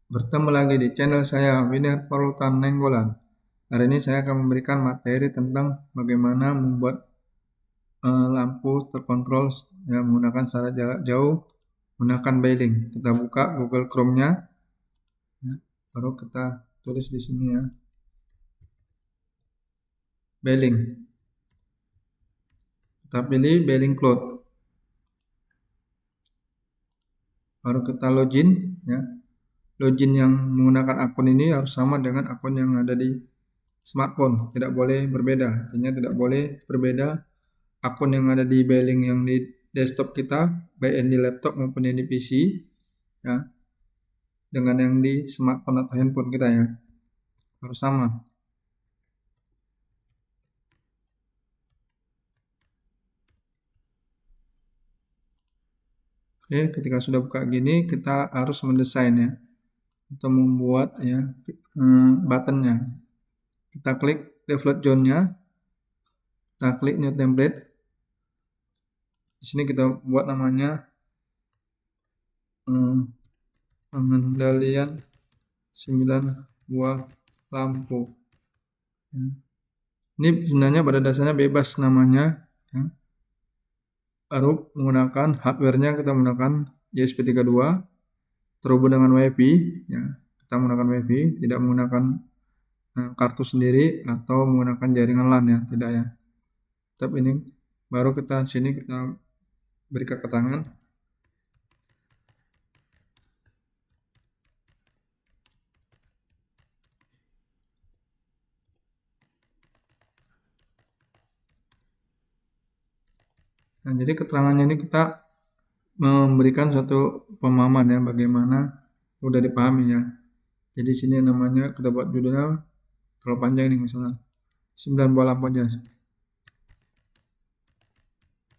Bertemu lagi di channel saya, Winner Polutan Nenggolan. Hari ini saya akan memberikan materi tentang bagaimana membuat lampu terkontrol ya, menggunakan secara jarak jauh menggunakan Beeling. Kita buka Google Chrome-nya, ya, baru kita tulis di sini ya, Beeling. Kita pilih Beeling Cloud, baru kita login. Ya. Login yang menggunakan akun ini harus sama dengan akun yang ada di smartphone, tidak boleh berbeda. Artinya tidak boleh berbeda akun yang ada di Beeling yang di desktop kita, baik yang di laptop maupun yang di PC, ya, dengan yang di smartphone atau handphone kita ya, harus sama. Oke, ketika sudah buka gini, kita harus mendesain ya, atau membuat ya buttonnya. Kita klik default zone-nya, kita klik new template. Di sini kita buat namanya pengendalian 9 buah lampu. Ya. Ini sebenarnya pada dasarnya bebas namanya. Ya. Baru menggunakan hardware-nya kita menggunakan ESP32, terhubung dengan WiFi. Ya. Kita menggunakan WiFi, tidak menggunakan kartu sendiri atau menggunakan jaringan LAN ya, tidak ya. Tapi ini baru kita sini kita beri keterangan. Nah, jadi keterangannya ini kita memberikan suatu pemahaman ya, bagaimana udah dipahami ya. Jadi sini namanya kita buat judulnya terlalu panjang ini, misalnya 9 buah lampu aja.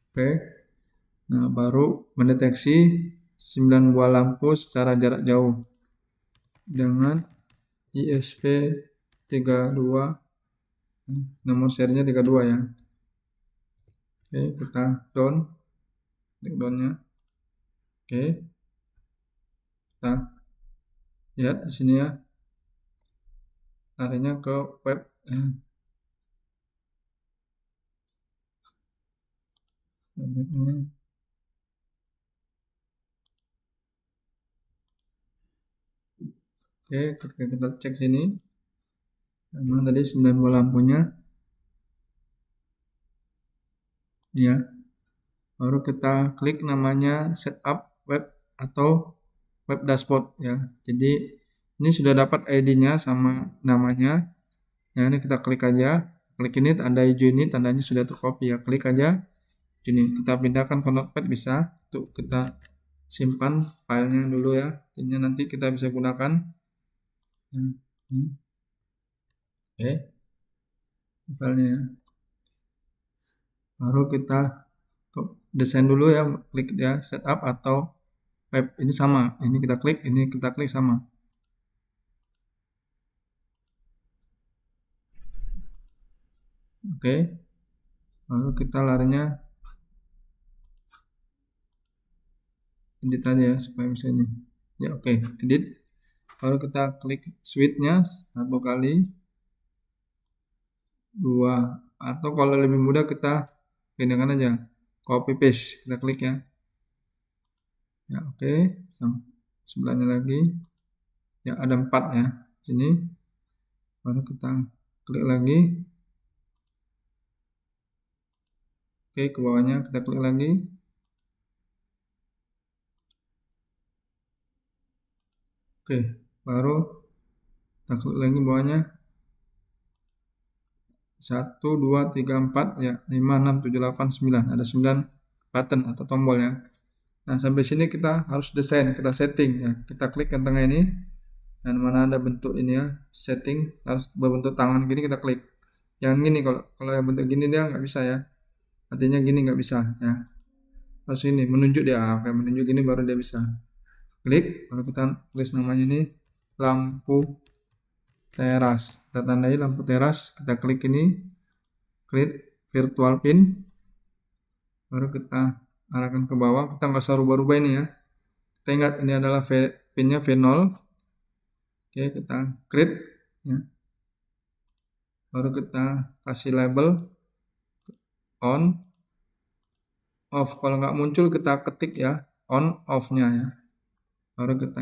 Oke. Nah, baru mendeteksi 9 buah lampu secara jarak jauh dengan ESP32, nomor serinya 32 ya. Oke, kita down, klik down-nya. Oke, kita lihat di sini ya, larinya ke web. Oke, kita cek sini. Memang tadi 9 buah lampunya. Ya. Baru kita klik namanya setup web atau web dashboard ya. Jadi ini sudah dapat ID-nya sama namanya. Ya, ini kita klik aja. Klik ini tanda hijau ini tandanya sudah tercopy ya. Klik aja. Ini kita pindahkan ke Notepad bisa. Untuk kita simpan filenya dulu ya. Ini nanti kita bisa gunakan. Oke. Filenya ya. Baru kita desain dulu ya, klik ya setup atau web. Ini sama. Ini kita klik sama. Oke. Lalu kita larinya edit aja ya supaya bisa ini. Ya oke, edit. Lalu kita klik switch-nya 1 kali, 2, atau kalau lebih mudah kita pindahkan aja, copy paste. Kita klik ya. Ya oke, sebelahnya lagi. Ya ada 4 ya. Sini. Baru kita klik lagi. Oke, ke bawahnya kita klik lagi. Oke, baru kita klik lagi bawahnya. 1, 2, 3, 4, ya 5, 6, 7, 8, 9. Ada 9 button atau tombol ya. Nah, sampai sini kita harus desain, kita setting ya. Kita klik yang tengah ini. Dan mana ada bentuk ini ya, setting harus berbentuk tangan gini, kita klik. Jangan gini, kalau yang bentuk gini dia nggak bisa ya. Artinya gini nggak bisa ya. Harus ini menunjuk dia, kayak menunjuk gini baru dia bisa. Klik, baru kita tulis namanya ini lampu teras. Kita tandai lampu teras, kita klik ini, klik virtual pin, baru kita arahkan ke bawah. Kita nggak usah rubah-rubah ini ya. Kita ingat ini adalah pinnya V0, Oke, kita create ya. Baru kita kasih label on, off. Kalau nggak muncul kita ketik ya on off nya ya. Baru kita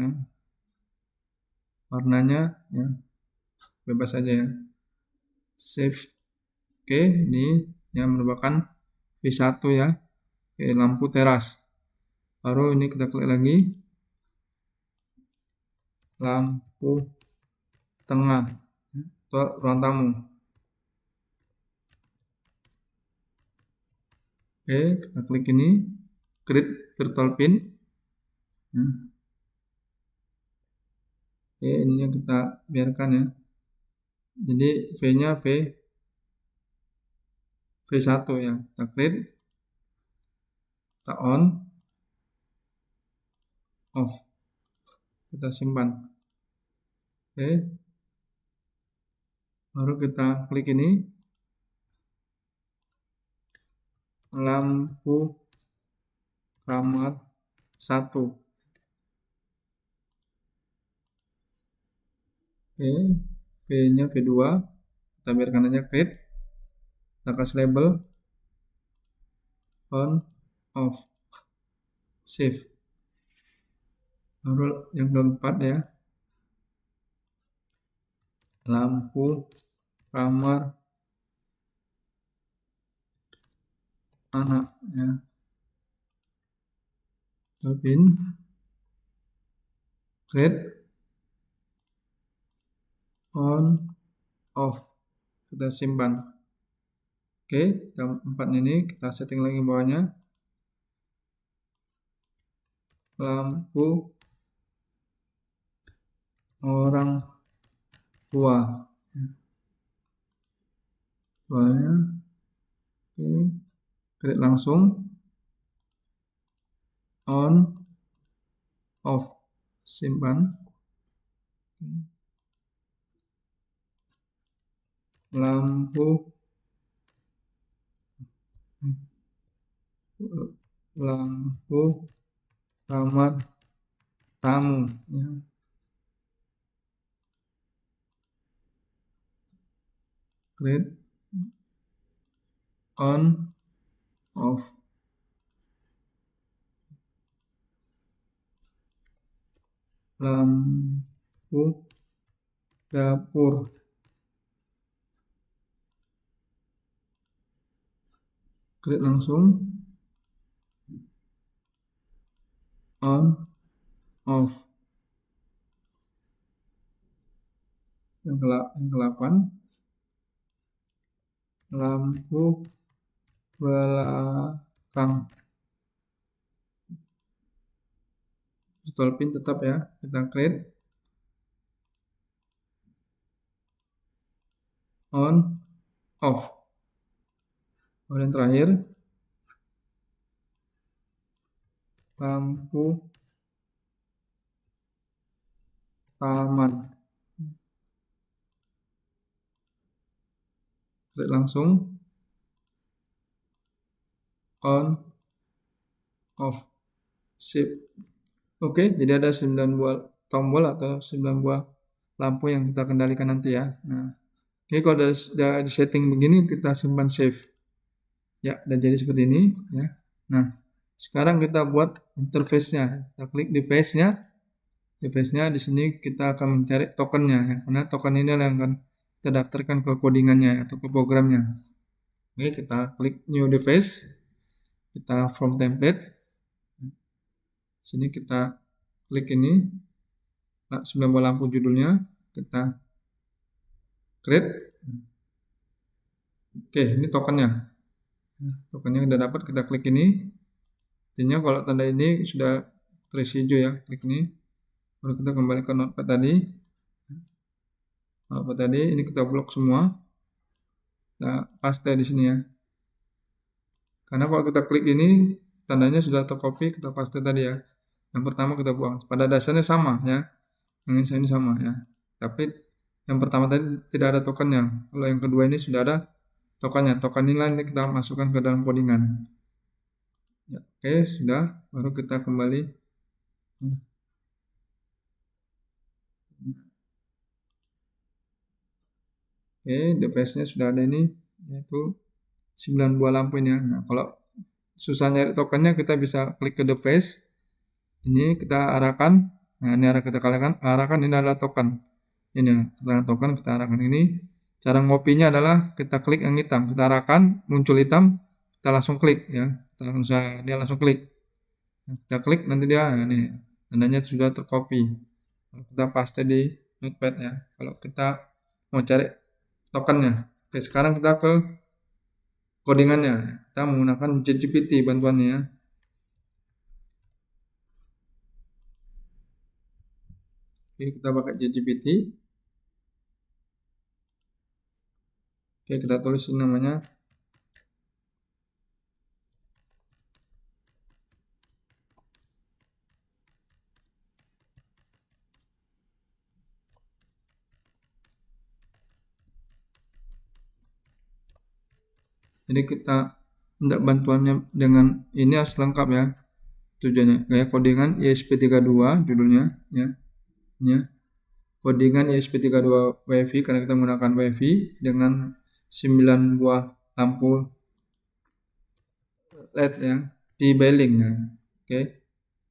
warnanya ya bebas aja ya. Save. Oke, ini yang merupakan V1 ya. Oke, lampu teras. Baru ini kita klik lagi lampu tengah atau ruang tamu. Oke, kita klik ini create virtual pin. Oke, ini yang kita biarkan ya. Jadi V-nya V1 ya. Kita klik, kita on, off. Kita simpan. Oke. Baru kita klik ini lampu kamar 1. Oke, V-nya V2. Kita biarkan aja create. Kita kasih label on, off, save. Baru yang keempat ya, lampu kamar anak ya. Pin create on, off. Kita simpan. Oke, yang empatnya ini kita setting lagi bawahnya. Lampu orang tua. Soalnya oke, klik langsung on, off, simpan. Lampu kamar tamu ya. Create on, off. Lampu dapur. Klik langsung on, off. Yang ke-8 lampu belakang. Virtual pin tetap ya, kita create on, off. Kemudian terakhir lampu taman. Klik langsung on, off, sip. Oke, jadi ada 9 buah tombol atau 9 buah lampu yang kita kendalikan nanti ya. Nah, oke, kalau udah di setting begini kita simpan save. Ya, dan jadi seperti ini ya. Nah, sekarang kita buat interface-nya. Kita klik device-nya. Device-nya di sini kita akan mencari tokennya ya. Karena token ini yang akan kita daftarkan ke codingannya atau ke programnya. Oke, kita klik new device. Kita from template. Sini kita klik ini. Nah, 9 buah lampu judulnya. Kita create. Oke, ini tokennya. Tokennya udah dapat, kita klik ini. Artinya kalau tanda ini sudah terisi hijau ya, klik ini. Baru kita kembali ke notepad tadi. Notepad tadi ini kita blok semua. Kita paste di sini ya. Karena kalau kita klik ini tandanya sudah tercopy, kita paste tadi ya. Yang pertama kita buang. Pada dasarnya sama ya. Yang ini sama ya. Tapi yang pertama tadi tidak ada tokennya. Kalau yang kedua ini sudah ada tokennya. Token ini kita masukkan ke dalam codingan. Ya, oke, sudah. Baru kita kembali. Oke, device-nya sudah ada ini, yaitu 9 buah lampu ini ya. Nah, kalau susah nyari tokennya, kita bisa klik ke device, ini kita arahkan, nah ini arah kita arahkan, ini adalah token. Ini ya, keterangan token kita arahkan ini. Cara ngopinya adalah kita klik yang hitam, kita arahkan, muncul hitam, kita langsung klik ya. Dia langsung klik. Nah, kita klik nanti dia, nah, ini tandanya sudah tercopy. Kita paste di notepad ya. Kalau kita mau cari tokennya. Oke, sekarang kita ke codingannya. Kita menggunakan ChatGPT bantuannya ya. Oke, kita pakai ChatGPT. Oke, kita tulis ini namanya. Jadi kita minta bantuannya dengan ini harus lengkap ya. Tujuannya gaya codingan ESP32 judulnya ya. Ini ya. Codingan ESP32 WiFi karena kita menggunakan WiFi dengan 9 buah lampu LED ya di Bealing ya. Oke.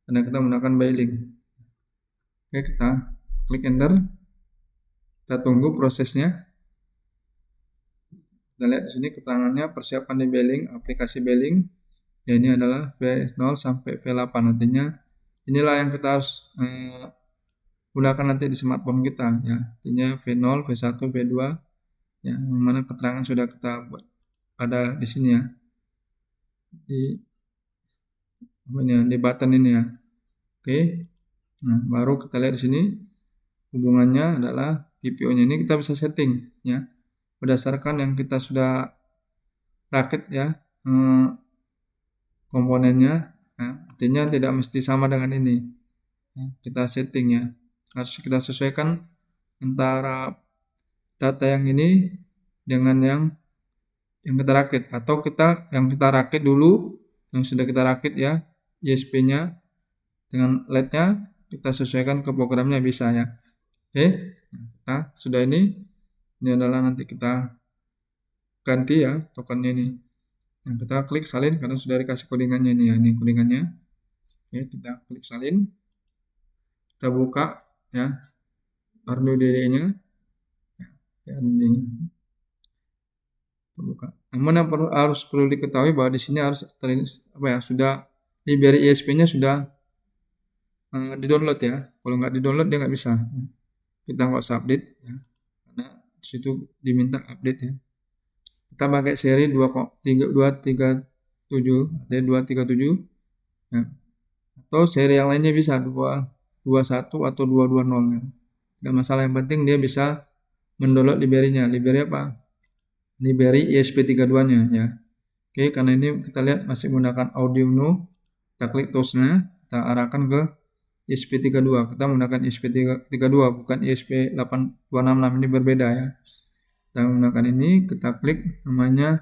Karena kita menggunakan Bealing. Oke, kita klik enter. Kita tunggu prosesnya. Kita lihat di sini keterangannya persiapan di Bealing, aplikasi Bealing. Ya, ini adalah V0 sampai V8, artinya inilah yang kita harus gunakan nanti di smartphone kita ya. Artinya V0, V1, V2 ya, yang mana keterangan sudah kita buat ada di sini ya. Di button ini ya. Oke. Nah, baru kita lihat di sini hubungannya adalah GPIO-nya ini kita bisa setting ya. Berdasarkan yang kita sudah rakit ya. Komponennya ya, artinya tidak mesti sama dengan ini ya, kita setting ya, harus kita sesuaikan antara data yang ini dengan yang kita rakit, atau yang kita rakit dulu, yang sudah kita rakit ya, ISP-nya dengan LED-nya kita sesuaikan ke programnya bisa ya. Oke, nah sudah ini adalah nanti kita ganti ya tokennya ini. Nah, kita klik salin karena sudah dikasih codingannya ini ya, ini codingannya. Oke, kita klik salin. Kita buka ya Arduino IDE-nya. Ya, ini. Kita buka. Namun yang harus perlu diketahui bahwa di sini harus sudah library ESP-nya sudah di-download ya. Kalau nggak di-download dia nggak bisa. Kita nggak usah update ya. Karena di situ diminta update ya. Kita pakai seri 237 ya. Atau seri yang lainnya bisa 221 atau 220 ya. Tidak masalah, yang penting dia bisa mendownload library-nya. Library apa? Library ESP32-nya ya. Oke, karena ini kita lihat masih menggunakan Arduino. Kita klik toolsnya, kita arahkan ke ESP32. Kita menggunakan ESP32 bukan ESP8266, ini berbeda ya. Kita menggunakan ini, kita klik namanya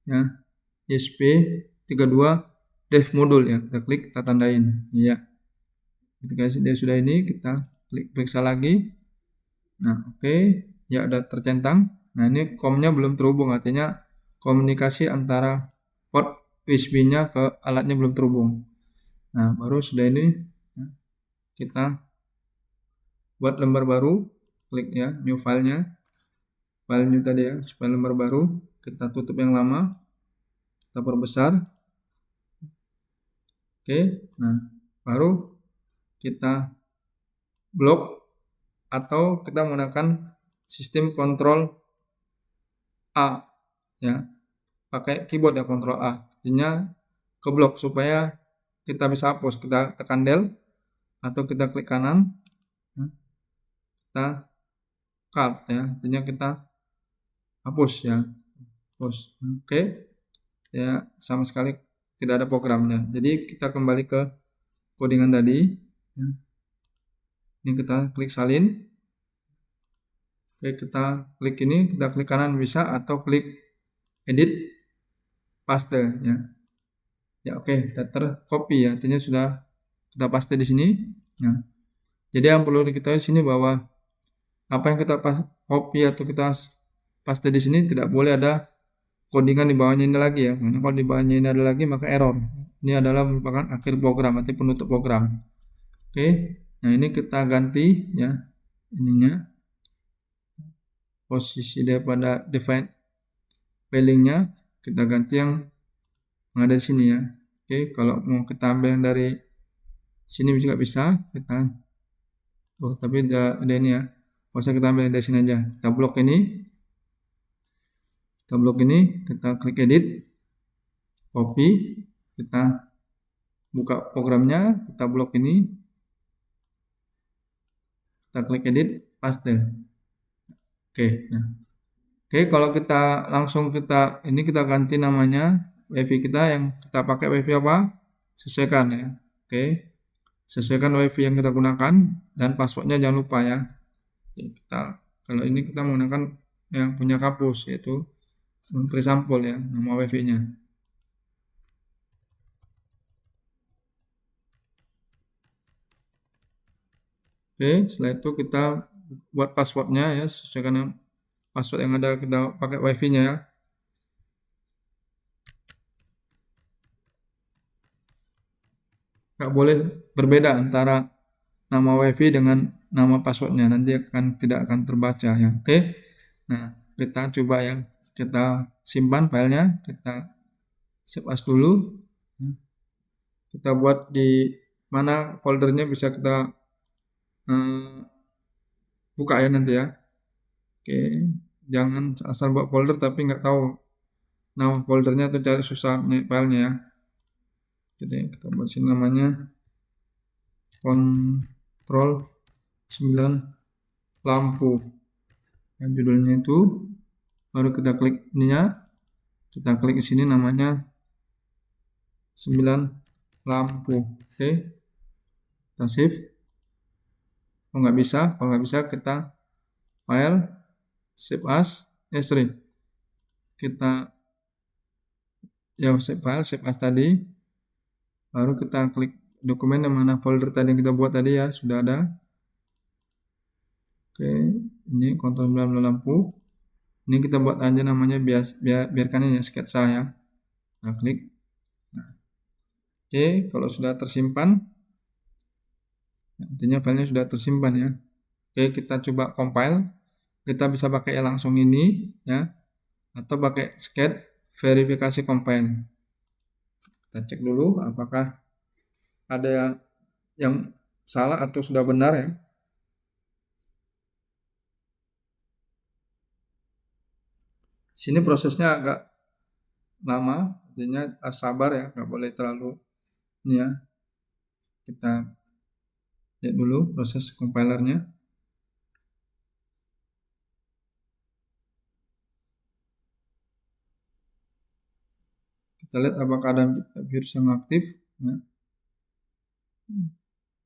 ya ESP32 dev module ya, kita klik, kita tandain ya. Ketika dia sudah ini, kita klik periksa lagi. Nah, oke, ya udah tercentang. Nah, ini COM-nya belum terhubung, artinya komunikasi antara port USB-nya ke alatnya belum terhubung. Nah, baru sudah ini ya, kita buat lembar baru, klik ya new filenya, file new tadi ya, supaya lembar baru, kita tutup yang lama, kita perbesar. Oke, nah baru kita blok atau kita menggunakan sistem kontrol A ya, pakai keyboard ya, kontrol A, artinya ke blok supaya kita bisa hapus. Kita tekan del atau kita klik kanan ya, kita cut ya, artinya kita hapus ya, hapus. Oke ya, sama sekali tidak ada programnya. Jadi kita kembali ke codingan tadi ya. Ini kita klik salin. Oke, kita klik ini, kita klik kanan bisa, atau klik edit paste ya. Ya oke, sudah tercopy ya, artinya sudah kita paste di sini. Nah, jadi yang perlu diketahui di sini bahwa apa yang kita copy atau kita paste di sini tidak boleh ada codingan di bawahnya ini lagi ya, karena kalau di bawahnya ini ada lagi maka error. Ini adalah merupakan akhir program atau penutup program. Oke, nah ini kita ganti ya ininya, posisi daripada define spellingnya kita ganti yang ada di sini ya. Oke, kalau mau kita ambil yang dari sini juga bisa kita. Oh, tapi ada ini ya. Bisa kita ambil dari sini aja. Kita blok ini. Kita klik edit, copy, kita buka programnya, kita blok ini, kita klik edit, paste. Oke, nah. Oke, kalau kita langsung ini kita ganti namanya WiFi kita, yang kita pakai WiFi apa? Sesuaikan ya. Oke. Sesuaikan WiFi yang kita gunakan dan passwordnya jangan lupa ya. Kalau ini kita menggunakan yang punya kampus, yaitu free sampel ya, nama WiFi-nya. Oke, setelah itu kita buat passwordnya ya, sesuaikan dengan password yang ada kita pakai WiFi-nya ya. Nggak boleh berbeda antara nama WiFi dengan nama passwordnya, nanti tidak akan terbaca ya. Oke, nah kita coba ya, kita simpan filenya, kita save as dulu. Kita buat di mana foldernya bisa kita buka ya nanti ya. Oke, jangan asal buat folder tapi nggak tahu nama foldernya atau cari susah nih filenya ya. Jadi kita buat sini namanya kontrol 9 lampu. Yang judulnya itu, baru kita klik ininya, kita klik di sini namanya 9 lampu. Oke, kita save. Kalau nggak bisa kita file save as, kita ya save as tadi, baru kita klik dokumen yang mana folder tadi yang kita buat tadi ya, sudah ada. Oke, ini kontrol 9 lampu. Ini kita buat aja namanya biarkan ini sketsa ya. Nah, klik. Nah. Oke, kalau sudah tersimpan, artinya filenya sudah tersimpan ya. Oke, kita coba compile. Kita bisa pakai langsung ini ya, atau pakai scan verifikasi compile. Kita cek dulu apakah ada yang salah atau sudah benar ya. Sini prosesnya agak lama, artinya sabar ya, nggak boleh terlalu ini ya. Kita lihat dulu proses compilernya. Kita lihat apakah ada virus yang aktif ya.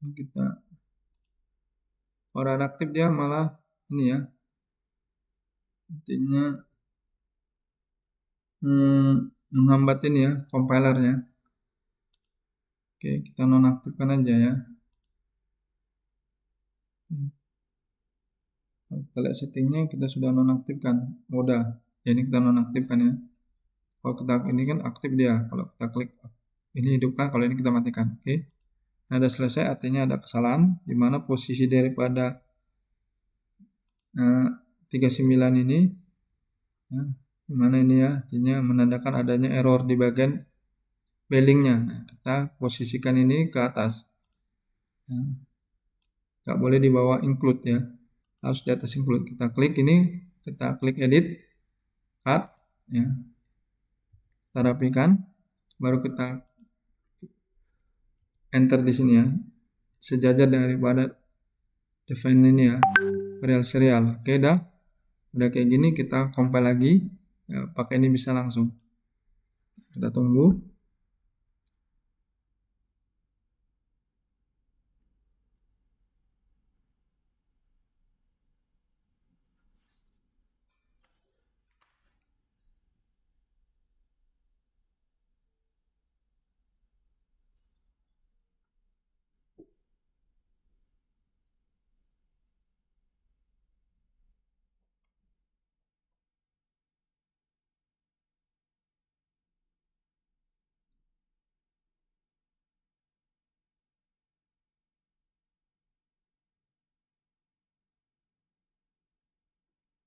Kita orang aktif dia malah ini ya, artinya menghambat ini ya compilernya. Oke, kita nonaktifkan aja ya. Kita lihat settingnya, kita sudah nonaktifkan. Udah, ini kita nonaktifkan ya. Kalau kita ini kan aktif dia, kalau kita klik ini hidupkan, kalau ini kita matikan. Oke, nah sudah selesai, artinya ada kesalahan di mana posisi daripada 39 ini ya, dimana ini ya, artinya menandakan adanya error di bagian bellingnya. Nah, kita posisikan ini ke atas ya. Nggak boleh di bawah include ya, harus di atas include. Kita klik ini, kita klik edit, cut ya, kita rapikan, baru kita enter di sini ya, sejajar daripada define ini ya, serial. Oke, udah kayak gini, kita compile lagi ya, pakai ini bisa langsung. Kita tunggu.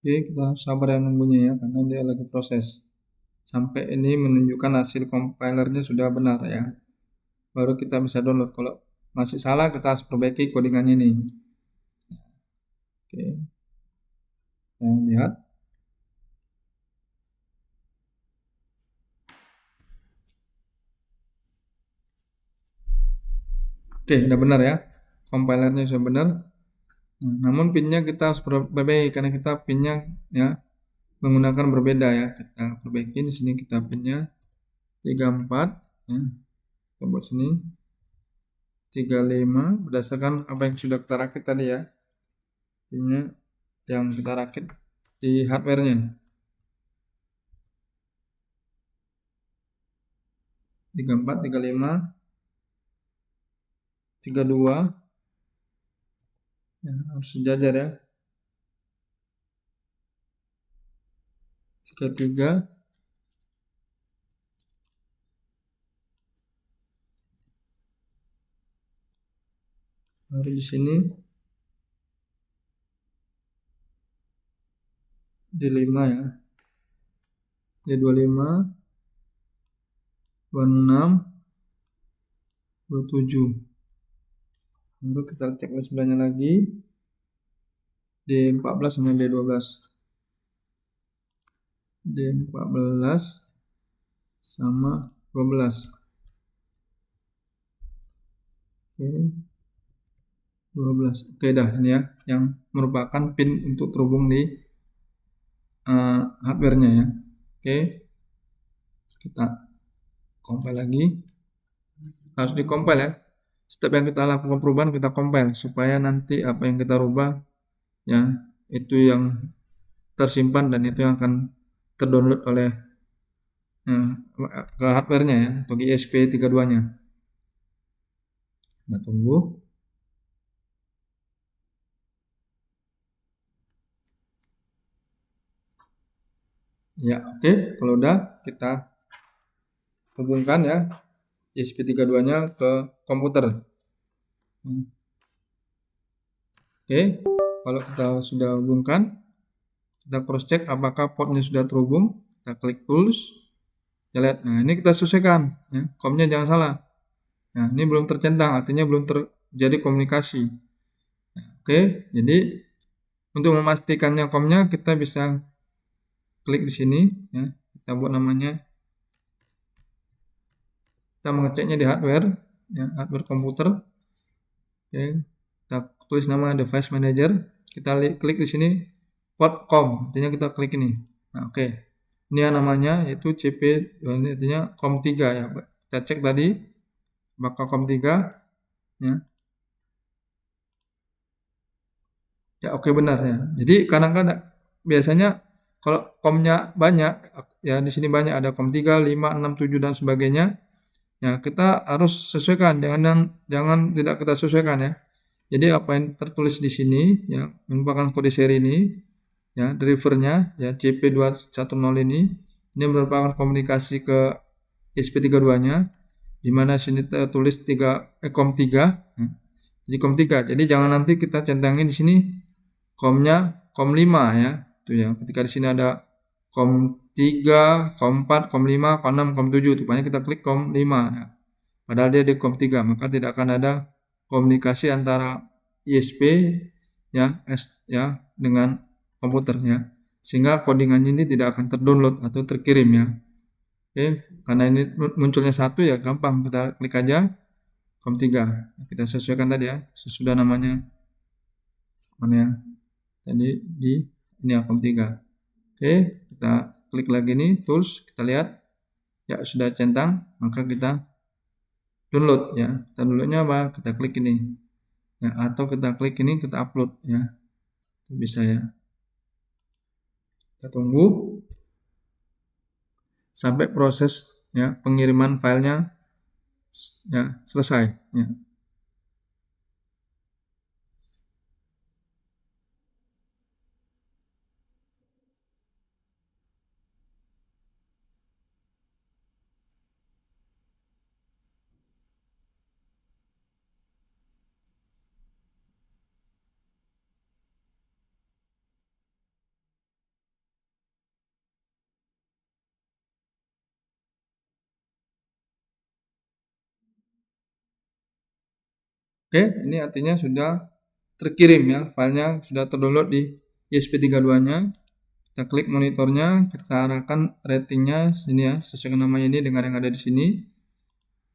Oke, kita harus sabar ya nunggunya ya, karena dia lagi proses. Sampai ini menunjukkan hasil compilernya sudah benar ya. Baru kita bisa download. Kalau masih salah, kita harus perbaiki codingannya ini. Oke, kita lihat. Oke, udah benar ya. Compilernya sudah benar. Namun pinnya kita harus perbaiki karena kita pinnya ya menggunakan berbeda ya. Kita perbaiki di sini, kita pinnya 34 ya. Kita buat sini 35 berdasarkan apa yang sudah kita rakit tadi ya. Pinnya yang kita rakit di hardware-nya. 34, 35, 32 ya, harus sejajar ya. 33, baru di sini di 5 ya. Di 25, 26, 27. Baru kita cek sebelahnya lagi di 14 sama di 12. Di 14 sama 12. Oke. 12. Oke dah, ini ya yang merupakan pin untuk terhubung di hardware-nya ya. Oke. Kita compile lagi. Harus di compile ya. Setiap yang kita lakukan perubahan kita compile supaya nanti apa yang kita rubah ya itu yang tersimpan dan itu yang akan terdownload oleh ke hardware-nya ya, atau ESP32-nya. Kita tunggu. Ya, oke. Kalau udah kita hubungkan ya ESP32-nya ke komputer. Oke, kalau kita sudah hubungkan, kita cross check apakah portnya sudah terhubung. Kita klik tools, kita lihat. Nah, ini kita sesuaikan ya, COM-nya jangan salah. Nah, ini belum tercentang, artinya belum terjadi komunikasi. Nah, oke, jadi untuk memastikannya COM-nya kita bisa klik di sini ya. Kita buat namanya, kita mengeceknya di hardware ya, hardware komputer. Oke, kita tulis nama device manager, kita klik di sini port COM, artinya kita klik ini. Nah, oke. Ini yang namanya yaitu CP, ini artinya COM3 ya. Kita cek tadi apakah COM3 ya. Ya, oke benar ya. Jadi kadang-kadang biasanya kalau COM-nya banyak ya, di sini banyak ada COM3, 5, 6, 7 dan sebagainya. Ya, kita harus sesuaikan, jangan tidak kita sesuaikan ya. Jadi apa yang tertulis di sini ya merupakan kode seri ini ya, drivernya ya CP210 ini merupakan komunikasi ke ESP32-nya, di mana sini tertulis COM3 ya. Jadi COM3. Jadi jangan nanti kita centangin di sini COM-nya COM5 ya. Itu ya. Ketika di sini ada COM3, COM4, COM5, COM6, COM7, rupanya kita klik COM5 ya. Padahal dia di COM3, maka tidak akan ada komunikasi antara ISP ya dengan komputernya, sehingga codingannya ini tidak akan terdownload atau terkirim ya. Oke, karena ini munculnya satu ya gampang, kita klik aja COM3. Kita sesuaikan tadi ya, sesudah namanya mana ya. Jadi di ini ya COM3. Oke, kita klik lagi nih tools, kita lihat ya sudah centang, maka kita download ya. Kita downloadnya apa? Kita klik ini ya, atau kita klik ini kita upload ya, bisa ya. Kita tunggu sampai proses ya pengiriman filenya ya selesai ya. Oke, ini artinya sudah terkirim ya, filenya sudah terdownload di ESP32-nya. Kita klik monitornya, kita arahkan ratingnya sini ya, sesuai namanya ini dengan yang ada di sini.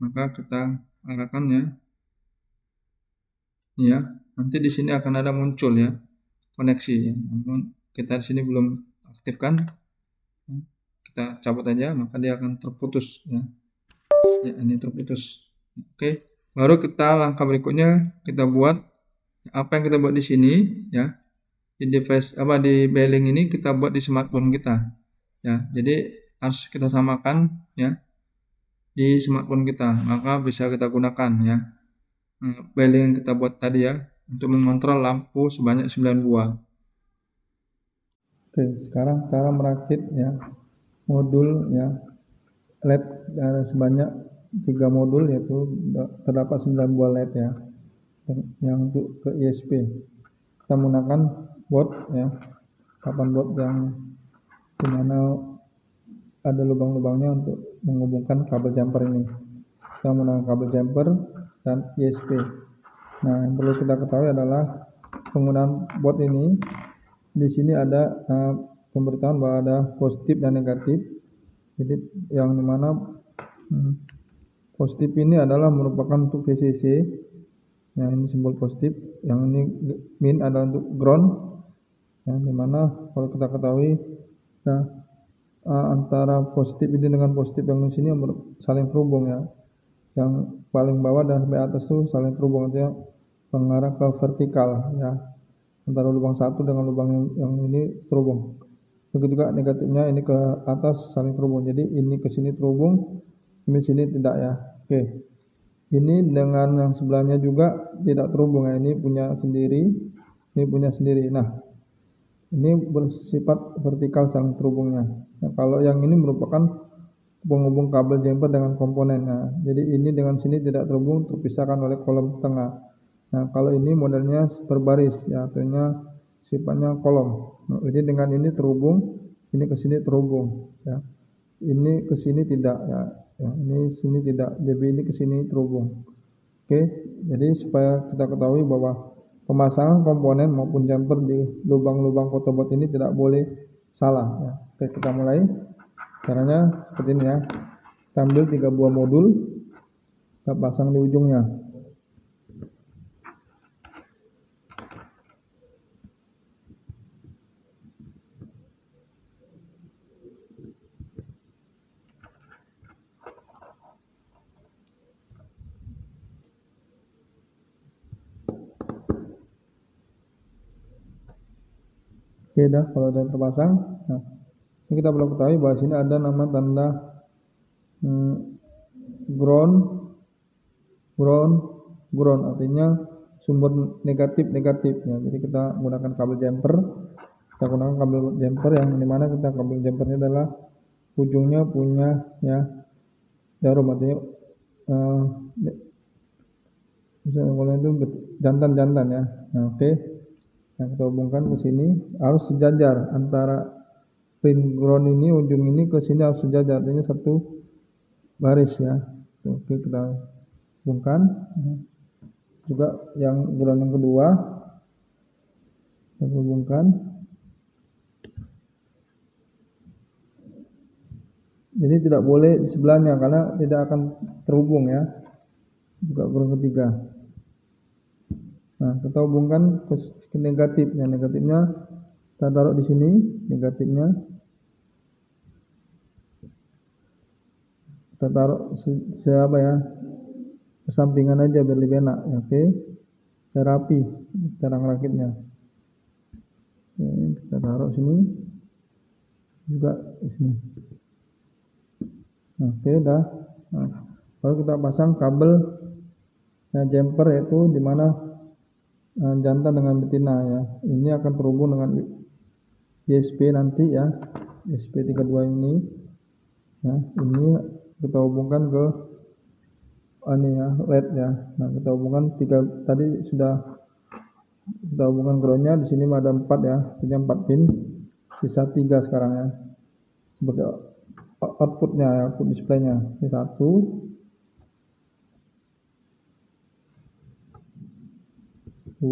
Maka kita arahkan ya. Ya, nanti di sini akan ada muncul ya koneksi ya. Namun kita di sini belum aktifkan. Kita cabut aja, maka dia akan terputus ya. Ya, ini terputus. Oke. Baru kita langkah berikutnya kita buat apa yang kita buat di sini ya. Di device di bearing ini kita buat di smartphone kita. Ya, jadi harus kita samakan ya di smartphone kita, maka bisa kita gunakan ya. Bearing yang kita buat tadi ya untuk mengontrol lampu sebanyak 9 buah. Oke, sekarang cara merakit ya modul ya LED sebanyak 3 modul, yaitu terdapat 9 buah LED ya yang untuk ke ISP. Kita menggunakan board ya, papan board yang dimana ada lubang-lubangnya untuk menghubungkan kabel jumper ini. Kita menggunakan kabel jumper dan ISP. Nah, yang perlu kita ketahui adalah penggunaan board ini. Di sini ada pemberitahuan bahwa ada positif dan negatif. Jadi yang dimana positif ini adalah merupakan untuk VCC. Yang ini simbol positif. Yang ini min adalah untuk ground. Yang dimana kalau kita ketahui antara positif ini dengan positif yang di sini saling terhubung ya. Yang paling bawah dan sampai atas itu saling terhubung, artinya mengarah ke vertikal ya. Antara lubang satu dengan lubang yang ini terhubung. Begitu juga negatifnya, ini ke atas saling terhubung. Jadi ini ke sini terhubung, ini sini tidak ya. Oke. Ini dengan yang sebelahnya juga tidak terhubung ya. Ini punya sendiri, ini punya sendiri. Nah, ini bersifat vertikal saling terhubungnya. Nah, kalau yang ini merupakan penghubung kabel jumper dengan komponen. Nah, jadi ini dengan sini tidak terhubung, terpisahkan oleh kolom tengah. Nah, kalau ini modelnya berbaris ya, artinya sifatnya kolom. Nah, jadi dengan ini terhubung, ini ke sini terhubung ya. Ini ke sini tidak ya. Ya, ini sini tidak, jadi ini ke sini terhubung. Oke, jadi supaya kita ketahui bahwa pemasangan komponen maupun jumper di lubang-lubang photobot ini tidak boleh salah ya. Oke, kita mulai. Caranya seperti ini ya. Kita ambil 3 buah modul, kita pasang di ujungnya. Oke, dah kalau sudah terpasang. Nah, ini kita perlu ketahui bahwa sini ada nama tanda ground, artinya sumber negatif ya. Jadi kita menggunakan kabel jumper. Kita gunakan kabel jumper yang dimana kita kabel jumpernya adalah ujungnya punya ya jarum, artinya misalnya itu jantan ya. Nah, oke. Nah, kita hubungkan ke sini, harus sejajar antara pin ground ini, ujung ini ke sini harus sejajar, artinya satu baris ya. Oke, kita hubungkan. Juga yang ground yang kedua kita hubungkan. Jadi tidak boleh di sebelahnya karena tidak akan terhubung ya. Juga ground ketiga. Nah, kita hubungkan ke negatifnya. Negatifnya kita taruh di sini, negatifnya kita taruh sampingan aja biar lebih enak ya. Oke, rapi cara ngerakitnya. Oke, kita taruh sini juga di sini. Oke, dah. Nah, lalu kita pasang kabel jumper, yaitu dimana jantan dengan betina ya. Ini akan terhubung dengan ISP nanti ya, ESP32 ini ya. Ini kita hubungkan ke LED ya. Nah, kita hubungkan tadi sudah kita hubungkan groundnya. Di sini ada 4 ya, punya 4 pin, sisa 3 sekarang ya sebagai outputnya ya, output displaynya. Ini 1, 2,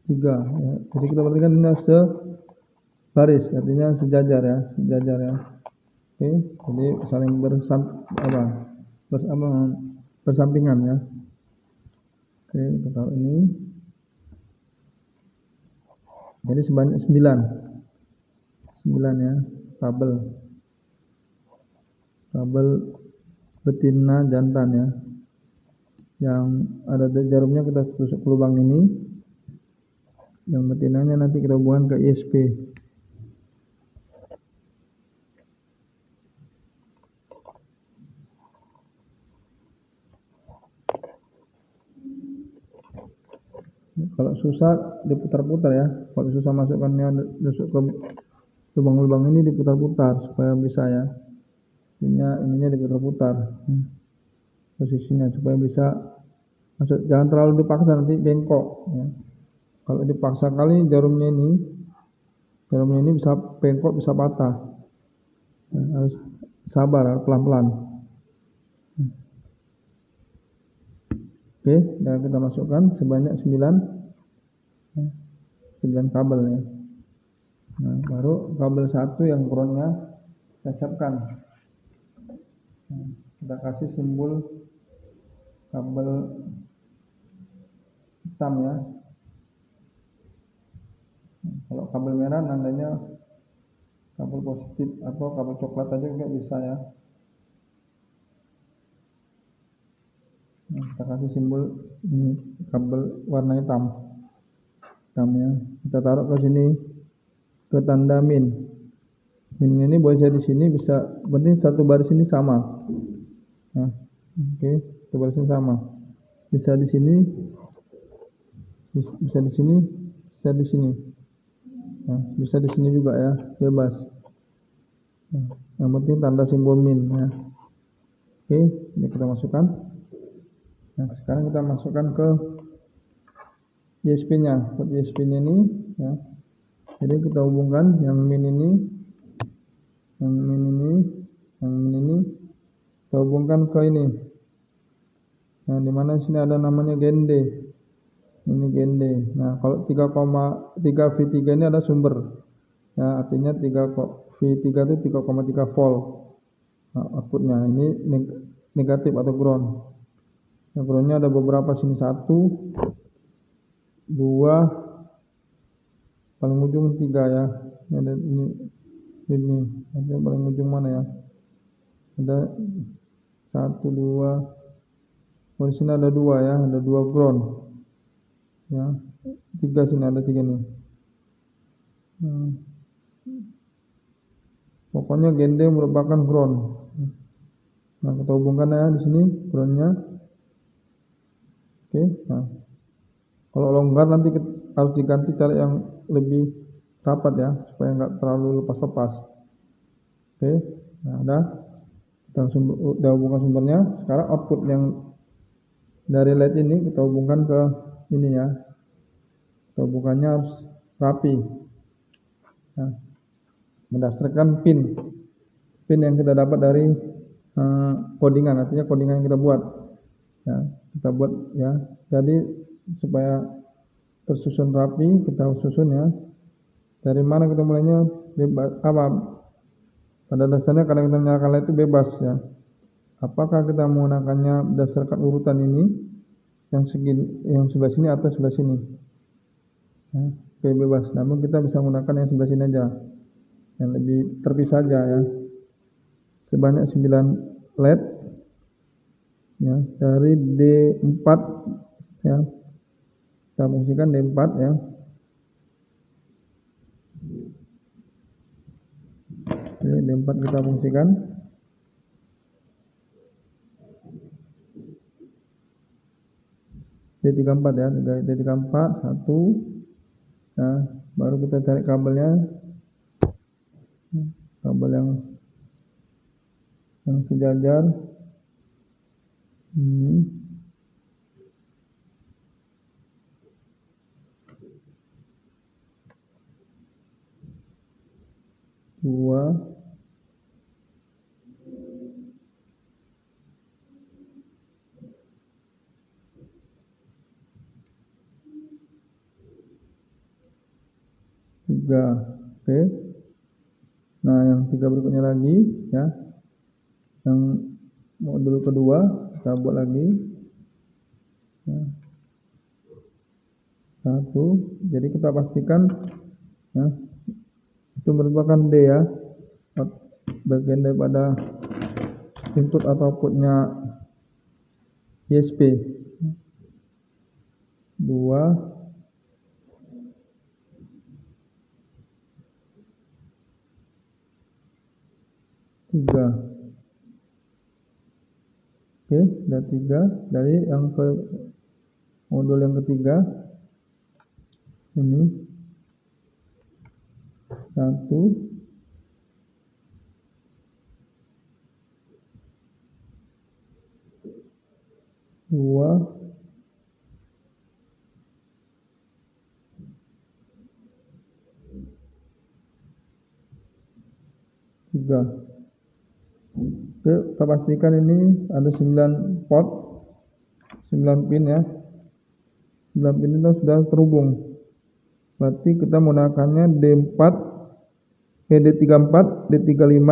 3 ya. Jadi kita perhatikan ini harus sebaris, artinya sejajar ya, Oke, jadi saling bersampingan ya. Oke, kita taruh ini. Jadi sebanyak 9 ya, kabel betina jantan ya. Yang ada jarumnya kita tusuk ke lubang ini. Yang betinanya nanti kita hubungkan ke ISP. Kalau susah diputar-putar ya. Kalau susah masukkannya tusuk ke lubang-lubang ini diputar-putar supaya bisa ya. Ininya diputar-putar posisinya supaya bisa masuk. Jangan terlalu dipaksa, nanti bengkok ya. Kalau dipaksa kali jarumnya ini bisa bengkok, bisa patah ya, harus sabar, pelan-pelan. Oke, dan kita masukkan sebanyak 9 kabel ya. Nah, baru kabel 1 yang groundnya kita siapkan. Nah, kita kasih simbol kabel hitam ya. Nah, kalau kabel merah nandanya kabel positif atau kabel coklat aja juga bisa ya. Nah, kita kasih simbol ini kabel warna hitam ya. Kita taruh ke sini ke tanda min ini boleh di sini, bisa penting satu baris ini sama. Nah, oke, satu baris ini sama. Bisa di sini, bisa di sini, bisa di sini. Nah, bisa di sini juga ya, bebas. Nah, yang penting tanda simbol min ya. Oke, ini kita masukkan. Nah, sekarang kita masukkan ke ISP-nya. Buat ISP-nya ini ya. Jadi kita hubungkan yang min ini, yang min ini kita hubungkan ke ini. Nah, di mana sini ada namanya gende. Ini gende. Nah, kalau 3,3V3 ini ada sumber. Ya, artinya V3 itu 3,3 volt. Nah, outputnya ini negatif atau ground. Nah, groundnya ada beberapa sini, 1, 2, paling ujung 3 ya. Ini ada ini. Ada paling ujung mana ya? Ada 1, 2. Di sini ada 2 ya, ada 2 ground. Ya, 3 sini ada 3 nih. Pokoknya gende merupakan ground. Nah, kita hubungkan ya di sini groundnya. Oke, nah kalau longgar nanti harus diganti cari yang lebih rapat ya, supaya nggak terlalu lepas-lepas. Oke, nah kita hubungkan sumbernya. Sekarang output yang dari LED ini kita hubungkan ke ini ya. Kita hubungannya harus rapi. Nah, berdasarkan pin yang kita dapat dari codingan, artinya codingan yang kita buat ya, ya. Jadi supaya tersusun rapi, kita susun ya. Dari mana kita mulainya? Pada dasarnya kadang kita menyalakan LED itu bebas ya. Apakah kita menggunakannya berdasarkan urutan ini, yang sebelah sini atau sebelah sini ya, bebas. Namun kita bisa menggunakan yang sebelah sini aja, yang lebih terpisah aja ya. Sebanyak 9 LED ya, dari D4 ya, kita fungsikan D4 ya. Oke, D4 kita fungsikan. D34 ya, D34 1 ya, baru kita cari kabelnya, kabel yang sejajar ini. Dua Oke. Nah, yang 3 berikutnya lagi ya. Yang modul kedua kita buat lagi. Ya. 1. Jadi kita pastikan ya, itu merupakan D ya. Bagian daripada input atau outputnya ISP. 2. 3. Oke, ada 3 dari yang ke modul yang ketiga ini 1, 2, 3. Oke, kita pastikan ini ada 9 port, 9 pin ya. 9 pin itu sudah terhubung. Berarti kita menggunakannya D4, D34, D35,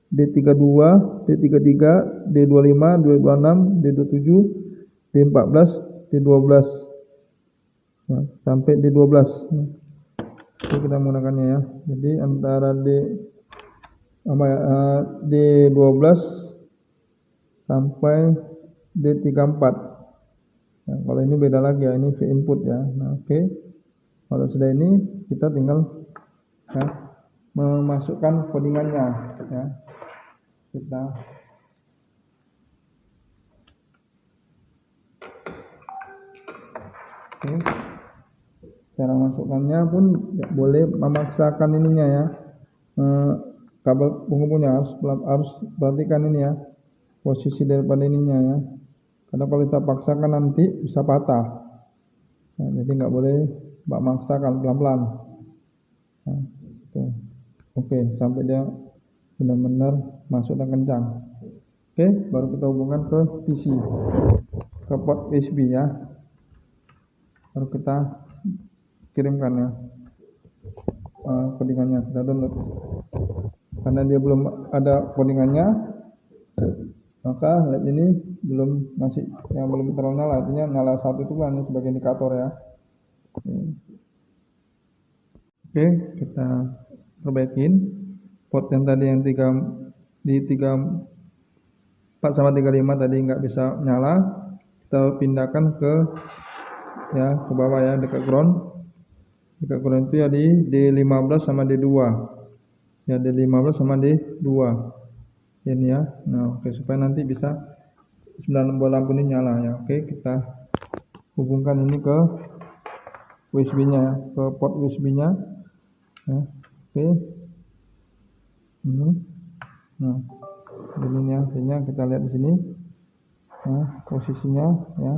D32, D33, D25, D26, D27, D14, D12 ya, sampai D12 ya. Itu kita menggunakannya ya. Jadi antara D12 sampai D34. Nah, kalau ini beda lagi ya, ini V input ya. Nah, oke. Kalau sudah ini kita tinggal ya, memasukkan codingannya ya. Kita oke. Cara masukkannya pun ya, boleh memaksakan ininya ya. Kabel penghubungnya harus perhatikan ini ya, posisi daripada ininya ya, karena kalau kita paksakan nanti bisa patah. Nah, jadi nggak boleh maksakan, pelan-pelan. Nah, oke, sampai dia benar-benar masuk dan kencang. Oke, baru kita hubungkan ke PC, ke port USB ya, baru kita kirimkan ya codingannya, kita download. Karena dia belum ada codingannya, maka LED ini masih belum terlalu nyala. Artinya nyala 1 itu hanya sebagai indikator ya. Oke, kita perbaikin port yang tadi yang 34 sama 35 tadi nggak bisa nyala, kita pindahkan ke bawah ya, dekat ground. Dekat ground itu ya di D15 sama D2 ya, D15 sama D2 ini ya. Nah, oke, supaya nanti bisa 9 buah lampu ini nyala ya. Oke, kita hubungkan ini ke USB nya, ke port USB nya ya. Oke, nah ini ya, hasilnya kita lihat di sini ya, posisinya ya,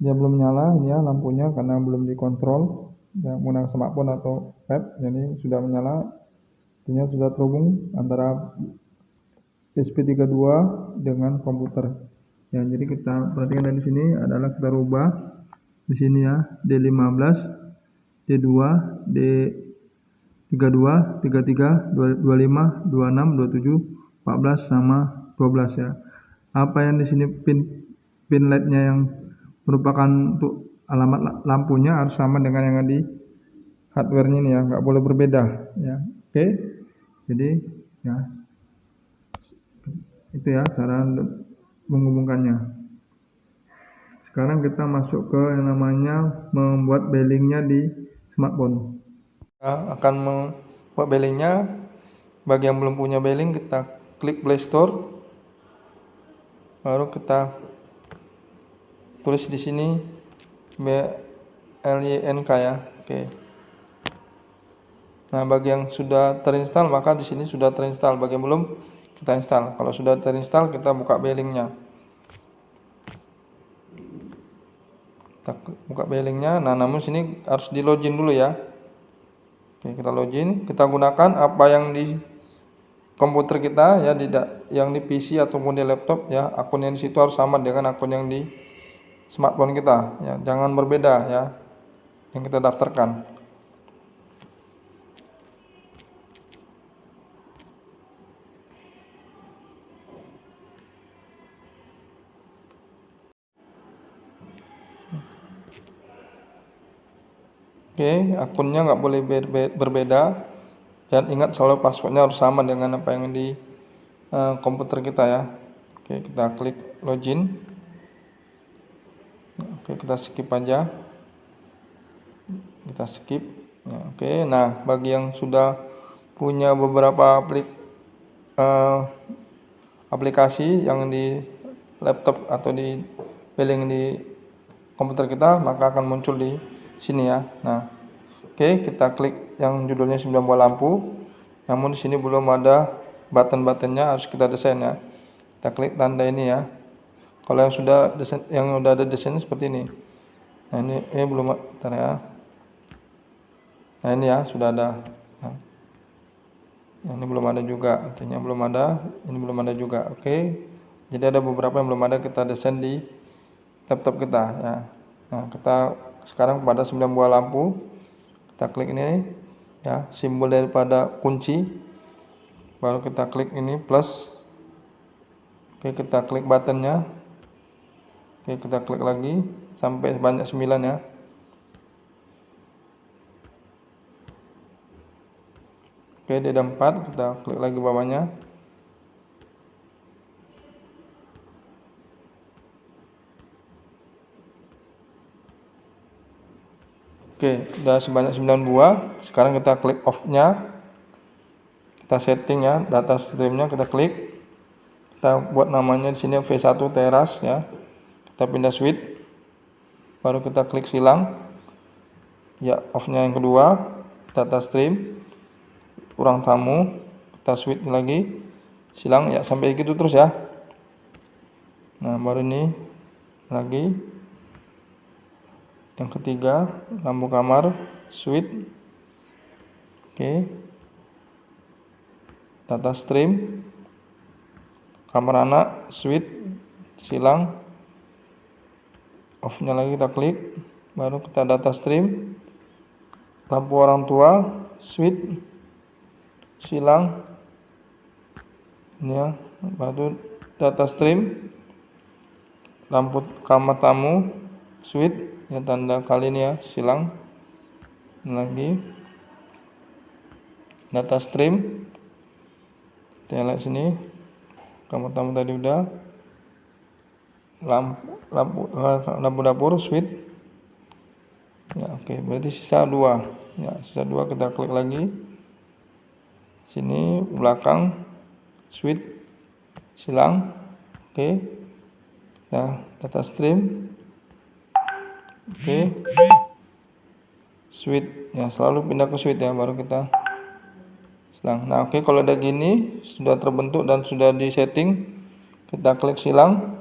dia belum nyala ini ya lampunya karena belum dikontrol ya, menggunakan smartphone atau web. Jadi sudah menyala, artinya sudah terhubung antara SP32 dengan komputer ya. Jadi kita perhatikan dari sini adalah kita rubah di sini ya, D15, D2, D32, 33, 25, 26, 27, 14 sama 12 ya. Apa yang di sini pin LED-nya yang merupakan untuk alamat lampunya harus sama dengan yang di hardware-nya ini ya, nggak boleh berbeda ya. Oke, jadi ya itu ya cara menghubungkannya. Sekarang kita masuk ke yang namanya membuat bellingnya di smartphone. Kita akan membuat bellingnya. Bagi yang belum punya belling, kita klik Play Store, baru kita tulis di sini BLYNK ya. Oke. Nah, bagi yang sudah terinstall maka di sini sudah terinstall. Bagi yang belum, kita install. Kalau sudah terinstall, kita buka bellingnya. Kita buka bellingnya. Nah, namun sini harus di login dulu ya. Oke, kita login. Kita gunakan apa yang di komputer kita ya, yang di PC ataupun di laptop ya. Akun yang di situ harus sama dengan akun yang di smartphone kita ya. Jangan berbeda ya yang kita daftarkan. Oke, akunnya nggak boleh berbeda, dan ingat selalu passwordnya harus sama dengan apa yang di komputer kita ya. Oke, kita klik login. Oke, kita skip aja, kita skip ya. Oke, nah bagi yang sudah punya beberapa aplikasi yang di laptop atau di billing di komputer kita, maka akan muncul di sini ya. Nah, oke, kita klik yang judulnya 9 buah lampu. Namun di sini belum ada button-buttonnya, harus kita desain ya. Kita klik tanda ini ya. Kalau yang sudah desain, yang udah ada desainnya seperti ini. Nah, ini belum, bentar ya. Nah, ini ya sudah ada. Nah, ini belum ada juga, artinya belum ada, ini belum ada juga. Oke. Jadi ada beberapa yang belum ada kita desain di laptop kita ya. Nah, kita sekarang pada 9 buah lampu. Kita klik ini ya, simbol daripada kunci. Baru kita klik ini plus. Oke, kita klik buttonnya. Oke, kita klik lagi sampai banyak 9 ya. Oke, dia ada 4, kita klik lagi bawahnya. Oke, udah sebanyak 9 buah. Sekarang kita klik off-nya. Kita setting ya, data streamnya kita klik. Kita buat namanya di sini V1 teras ya. Kita pindah switch. Baru kita klik silang. Ya, off-nya yang kedua, data stream, ruang tamu, kita switch lagi, silang ya, sampai gitu terus ya. Nah, baru ini lagi yang ketiga, lampu kamar, switch. Oke. Data stream, kamar anak, switch, silang, off-nya lagi kita klik, baru kita data stream, lampu orang tua, switch, silang, ini ya, baru data stream, lampu kamar tamu, switch, ya tanda kali ini ya, silang, ini lagi, data stream, kita lihat sini, kamar tamu tadi udah, lampu dapur, switch, ya oke, berarti sisa 2, ya sisa 2 kita klik lagi, sini belakang, switch, silang, oke, nah data stream, oke, switch ya, selalu pindah ke switch ya, baru kita silang. Nah oke, kalau udah gini sudah terbentuk dan sudah di setting, kita klik silang.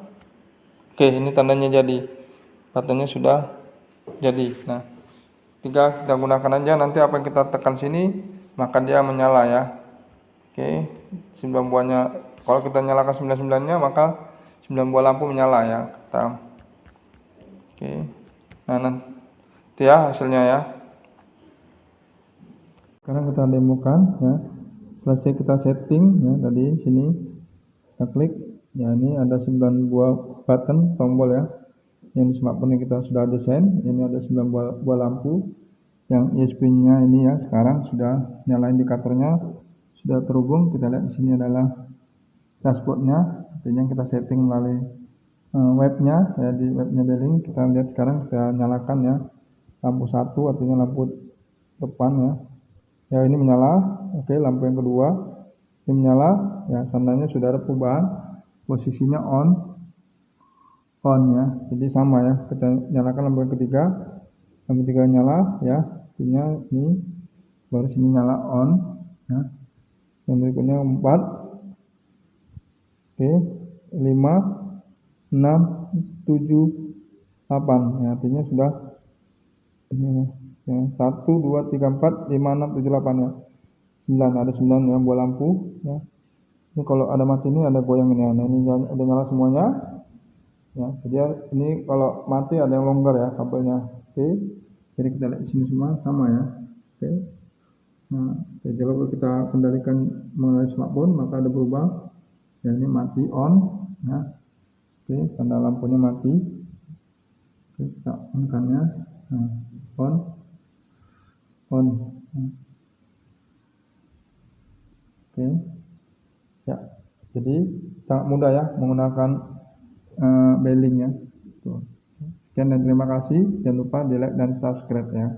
Oke, ini tandanya jadi, buttonnya sudah jadi. Nah, ketika kita gunakan aja, nanti apa yang kita tekan sini maka dia menyala ya. Oke, 9 buahnya, kalau kita nyalakan 9-9-nya maka 9 buah lampu menyala ya. Oke, nah nanti ya hasilnya ya. Sekarang kita demokan ya. Selesai kita setting ya, tadi sini kita klik ya, ini ada 9 buah button tombol ya. Yang di smartphone yang kita sudah desain, ini ada 9 buah lampu. Yang ISP-nya ini ya, sekarang sudah nyala indikatornya, sudah terhubung. Kita lihat di sini adalah dashboardnya, artinya kita setting melalui webnya ya, di webnya billing. Kita lihat sekarang kita nyalakan ya, lampu 1 artinya lampu depan ya. Ya, ini menyala. Oke, lampu yang kedua ini menyala ya, tandanya sudah ada perubahan, posisinya on ya. Jadi sama ya, kita nyalakan lampu yang ketiga, lampu ketiga nyala ya, artinya ini baru sini nyala on ya. Yang berikutnya 4, oke, 5, 6, 7, 8 ya, artinya sudah ini ya, 1, 2, 3, 4, 5, 6, 7, 8 ya, 9, ada 9 ya buah lampu ya. Ini kalau ada mati ini ada goyang ini ya. Nah, ini udah nyala semuanya ya. Jadi ini kalau mati ada yang longgar ya kabelnya. Oke, jadi kita lihat di sini semua sama ya. Oke, nah jadi kalau kita kendalikan melalui smartphone maka ada berubah ya, ini mati on ya. Oke, tanda lampunya mati. Oke, kita on kan ya. Nah, on. on. Oke. Ya. Jadi sangat mudah ya menggunakan Beeling ya. Tuh. Sekian dan terima kasih. Jangan lupa di like dan subscribe ya.